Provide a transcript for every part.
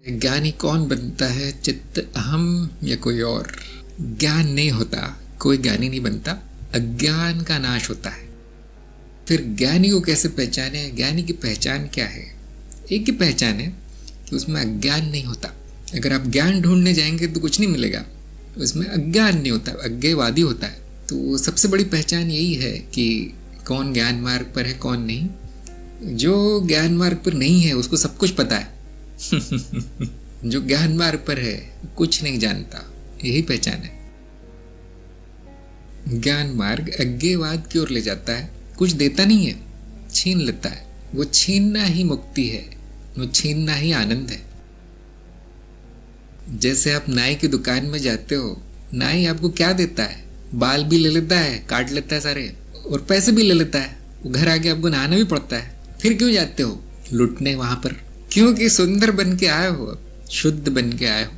ज्ञानी कौन बनता है, चित्त अहम या कोई और? ज्ञान नहीं होता, कोई ज्ञानी नहीं बनता, अज्ञान का नाश होता है। फिर ज्ञानी को कैसे पहचाने? ज्ञानी की पहचान क्या है? एक ही पहचान है कि उसमें अज्ञान नहीं होता। अगर आप ज्ञान ढूंढने जाएंगे तो कुछ नहीं मिलेगा, उसमें अज्ञान नहीं होता, अज्ञेयवादी होता है। तो सबसे बड़ी पहचान यही है कि कौन ज्ञान मार्ग पर है, कौन नहीं। जो ज्ञान मार्ग पर नहीं है उसको सब कुछ पता है। जो ज्ञान मार्ग पर है कुछ नहीं जानता, यही पहचान है। ज्ञान मार्ग अज्ञेयवाद की ओर ले जाता है, कुछ देता नहीं है, छीन लेता है। वो छीनना ही मुक्ति है, वो छीनना ही आनंद है। जैसे आप नाई की दुकान में जाते हो, नाई आपको क्या देता है? बाल भी ले लेता है, काट लेता है सारे, और पैसे भी ले लेता है। वो घर आके आपको नहाना भी पड़ता है। फिर क्यों जाते हो लुटने वहां पर? क्योंकि सुंदर बन के आए हो, शुद्ध बन के आए हो।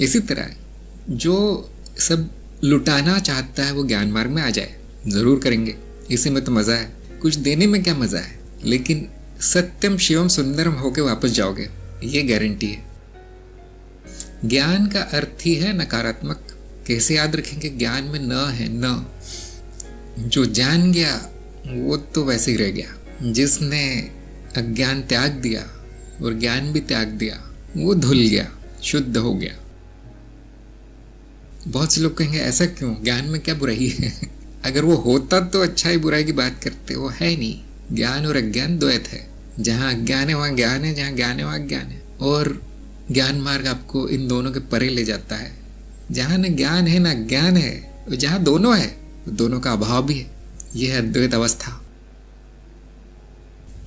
इसी तरह जो सब लुटाना चाहता है वो ज्ञान मार्ग में आ जाए, जरूर करेंगे। इसी में तो मजा है, कुछ देने में क्या मजा है, लेकिन सत्यम शिवम सुंदरम होके वापस जाओगे, ये गारंटी है। ज्ञान का अर्थ ही है नकारात्मक। कैसे याद रखेंगे? ज्ञान में न है, न। जो जान गया वो तो वैसे ही रह गया। जिसने अज्ञान त्याग दिया और ज्ञान भी त्याग दिया, वो धुल गया, शुद्ध हो गया। बहुत से लोग कहेंगे ऐसा क्यों, ज्ञान में क्या बुराई है? अगर वो होता तो अच्छाई बुराई की बात करते, वो है नहीं। ज्ञान और अज्ञान द्वैत है। जहाँ अज्ञान है वहाँ ज्ञान है, जहाँ ज्ञान है वहाँ अज्ञान है। और ज्ञान मार्ग आपको इन दोनों के परे ले जाता है। जहाँ न ज्ञान है न अज्ञान है, और जहाँ दोनों है, दोनों का अभाव भी है। यह है अद्वैत अवस्था।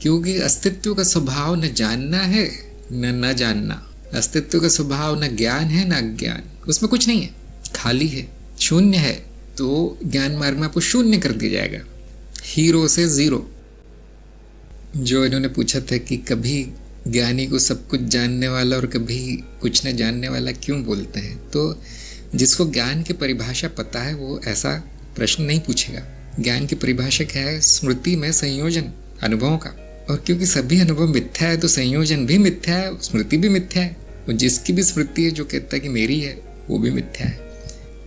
क्योंकि अस्तित्व का स्वभाव न जानना है न जानना। अस्तित्व का स्वभाव न ज्ञान है न अज्ञान, उसमें कुछ नहीं है, खाली है, शून्य है। तो ज्ञान मार्ग में आपको शून्य कर दिया जाएगा, हीरो से जीरो। जो इन्होंने पूछा था कि कभी ज्ञानी को सब कुछ जानने वाला और कभी कुछ न जानने वाला क्यों बोलते हैं, तो जिसको ज्ञान की परिभाषा पता है वो ऐसा प्रश्न नहीं पूछेगा। ज्ञान की परिभाषा क्या है? स्मृति में संयोजन अनुभवों का। और क्योंकि सभी अनुभव मिथ्या है तो संयोजन भी मिथ्या है, स्मृति भी मिथ्या है। और जिसकी भी स्मृति है जो कहता है कि मेरी है, वो भी मिथ्या है।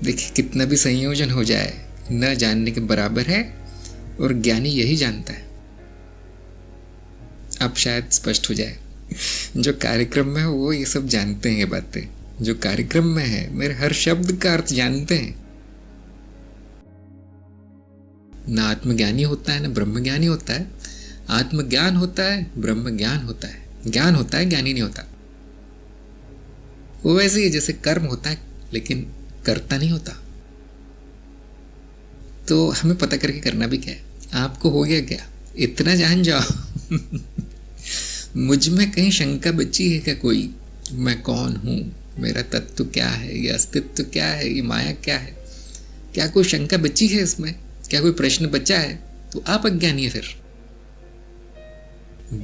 देखिए, कितना भी संयोजन हो जाए, न जानने के बराबर है, और ज्ञानी यही जानता है। अब शायद स्पष्ट हो जाए। जो कार्यक्रम में है वो ये सब जानते हैं, ये बातें जो कार्यक्रम में है, मेरे हर शब्द का अर्थ जानते हैं। ना आत्मज्ञानी होता है ना ब्रह्मज्ञानी होता है। आत्मज्ञान होता है, ब्रह्म ज्ञान होता है। ज्ञान होता है, ज्ञानी नहीं होता। वो वैसे ही जैसे कर्म होता है लेकिन करता नहीं होता। तो हमें पता करके करना भी क्या है। आपको हो गया क्या? इतना जान जाओ। मुझ में कहीं शंका बची है क्या कोई? मैं कौन हूं, मेरा तत्व क्या है, ये अस्तित्व क्या है, ये माया क्या है? क्या कोई शंका बची है इसमें? क्या कोई प्रश्न बचा है? तो आप अज्ञानी है। फिर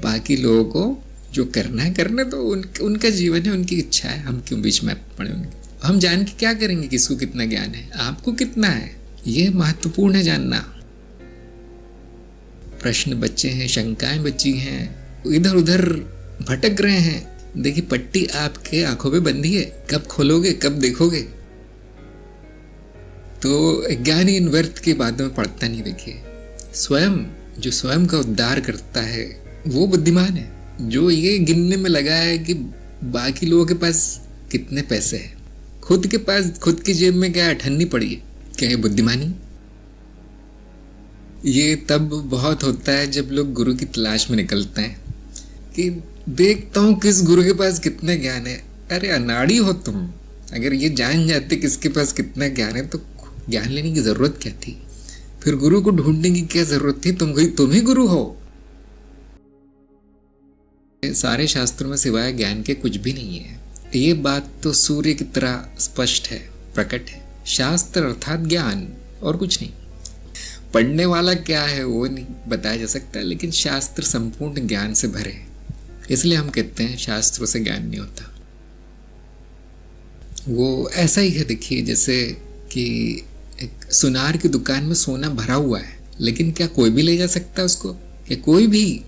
बाकी लोगों को जो करना है करने तो उनका जीवन है, उनकी इच्छा है। हम क्यों बीच में पड़े उनके? हम जान के क्या करेंगे किसको कितना ज्ञान है? आपको कितना है, ये महत्वपूर्ण है जानना। प्रश्न बच्चे हैं, शंकाएं बची हैं, इधर उधर भटक रहे हैं। देखिए, पट्टी आपके आंखों पे बंधी है, कब खोलोगे, कब देखोगे? तो ज्ञानी इन व्यर्थ की बातों में पड़ता नहीं। देखिए, स्वयं जो स्वयं का उद्धार करता है वो बुद्धिमान है। जो ये गिनने में लगा है कि बाकी लोगों के पास कितने पैसे हैं, खुद के पास, खुद की जेब में क्या अठन्नी पड़ी है, क्या ये बुद्धिमानी? ये तब बहुत होता है जब लोग गुरु की तलाश में निकलते हैं कि देखता हूं किस गुरु के पास कितना ज्ञान है। अरे अनाड़ी हो तुम। अगर ये जान जाते किसके पास कितना ज्ञान है तो ज्ञान लेने की जरूरत क्या थी? फिर गुरु को ढूंढने की क्या जरूरत थी? तुम ही गुरु हो। सारे शास्त्रों में सिवाय ज्ञान के कुछ भी नहीं है। ये बात तो सूर्य की तरह स्पष्ट है, प्रकट है। शास्त्र अर्थात ज्ञान, और कुछ नहीं। पढ़ने वाला क्या है वो नहीं बताया जा सकता, लेकिन शास्त्र संपूर्ण ज्ञान से भरे हैं। इसलिए हम कहते हैं शास्त्रों से ज्ञान नहीं होता। वो ऐसा ही है। देखिए, जैसे कि एक सुनार की दुकान में सोना भरा हुआ है, लेकिन क्या कोई भी ले जा सकता है उसको? क्या कोई भी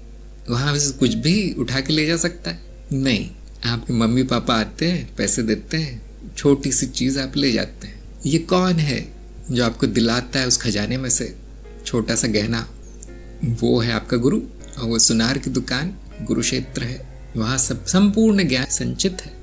वहां से कुछ भी उठा के ले जा सकता है? नहीं, आपके मम्मी पापा आते हैं, पैसे देते हैं, छोटी सी चीज़ आप ले जाते हैं। ये कौन है जो आपको दिलाता है उस खजाने में से छोटा सा गहना? वो है आपका गुरु। और वो सुनार की दुकान गुरु क्षेत्र है, वहाँ सब संपूर्ण ज्ञान संचित है।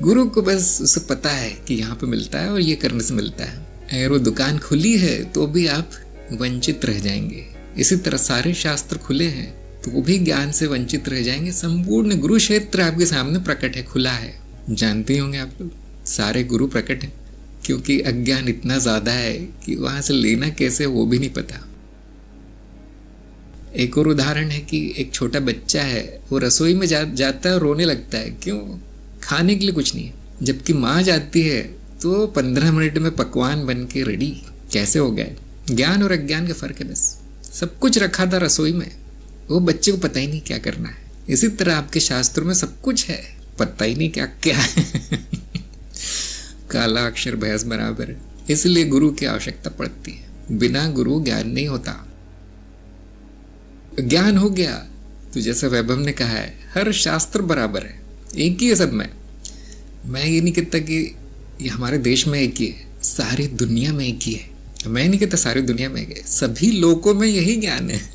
गुरु को बस उसे पता है कि यहाँ पे मिलता है और ये करने से मिलता है। अगर वो दुकान खुली है तो भी आप वंचित रह जाएंगे। इसी तरह सारे शास्त्र खुले हैं तो वो भी ज्ञान से वंचित रह जाएंगे। संपूर्ण गुरु क्षेत्र आपके सामने प्रकट है, खुला है। जानते होंगे आप लोग, सारे गुरु प्रकट हैं, क्योंकि अज्ञान इतना ज्यादा है कि वहां से लेना कैसे वो भी नहीं पता। एक और उदाहरण है कि एक छोटा बच्चा है, वो रसोई में जाता है और रोने लगता है। क्यों? खाने के लिए कुछ नहीं है। जबकि माँ जाती है तो 15 मिनट में पकवान बन के रेडी। कैसे हो गया? ज्ञान और अज्ञान का फर्क है बस। सब कुछ रखा था रसोई में, वो बच्चे को पता ही नहीं क्या करना है। इसी तरह आपके शास्त्रों में सब कुछ है, पता ही नहीं क्या क्या है। काला अक्षर भैंस बराबर है। इसलिए गुरु की आवश्यकता पड़ती है। बिना गुरु ज्ञान नहीं होता। ज्ञान हो गया तो जैसे वैभव ने कहा है, हर शास्त्र बराबर है, एक ही है सब में। मैं ये नहीं कहता कि ये हमारे देश में एक ही है, सारी दुनिया में एक ही है। मैं नहीं कहता सारी दुनिया में एक है, सभी लोगों में यही ज्ञान है।